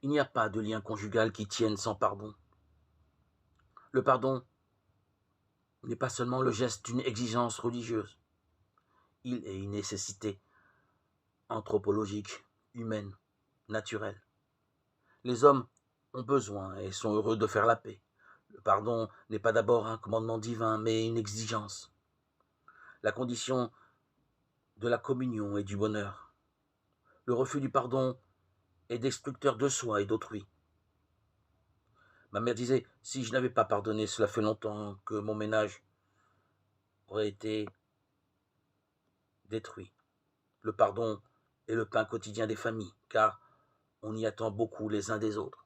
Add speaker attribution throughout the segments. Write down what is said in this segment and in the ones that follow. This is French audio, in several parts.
Speaker 1: Il n'y a pas de lien conjugal qui tienne sans pardon. Le pardon n'est pas seulement le geste d'une exigence religieuse. Il est une nécessité anthropologique, humaine, naturelle. Les hommes ont besoin et sont heureux de faire la paix. Le pardon n'est pas d'abord un commandement divin, mais une exigence. La condition de la communion et du bonheur. Le refus du pardon est destructeur de soi et d'autrui. Ma mère disait, si je n'avais pas pardonné, cela fait longtemps que mon ménage aurait été détruit. Le pardon est le pain quotidien des familles, car on y attend beaucoup les uns des autres.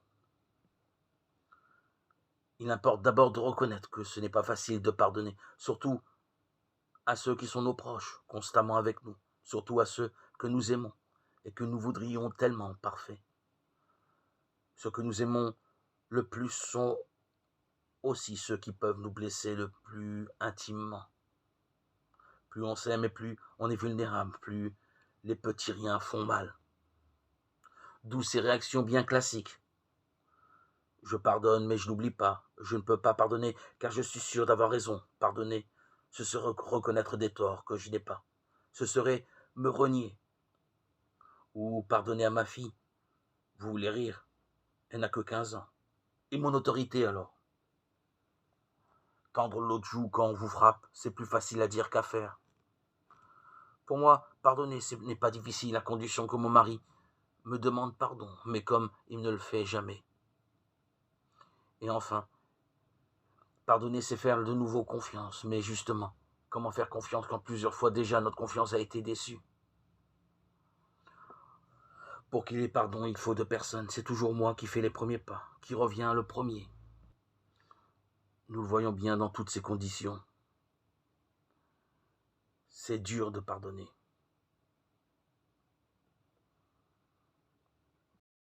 Speaker 1: Il importe d'abord de reconnaître que ce n'est pas facile de pardonner, surtout à ceux qui sont nos proches, constamment avec nous, surtout à ceux que nous aimons et que nous voudrions tellement parfaits. Ceux que nous aimons le plus sont aussi ceux qui peuvent nous blesser le plus intimement. Plus on s'aime et plus on est vulnérable, plus les petits riens font mal. D'où ces réactions bien classiques. Je pardonne, mais je n'oublie pas. Je ne peux pas pardonner, car je suis sûr d'avoir raison. Pardonner, ce serait reconnaître des torts que je n'ai pas. Ce serait me renier. Ou pardonner à ma fille. Vous voulez rire? Elle n'a que 15 ans. Et mon autorité alors? Tendre l'autre joue quand on vous frappe, c'est plus facile à dire qu'à faire. Pour moi, pardonner, ce n'est pas difficile, à condition que mon mari me demande pardon, mais comme il ne le fait jamais. Et enfin, pardonner, c'est faire de nouveau confiance. Mais justement, comment faire confiance quand plusieurs fois déjà notre confiance a été déçue? Pour qu'il y ait pardon, il faut 2 personnes. C'est toujours moi qui fais les premiers pas, qui revient le premier. Nous le voyons bien dans toutes ces conditions. C'est dur de pardonner.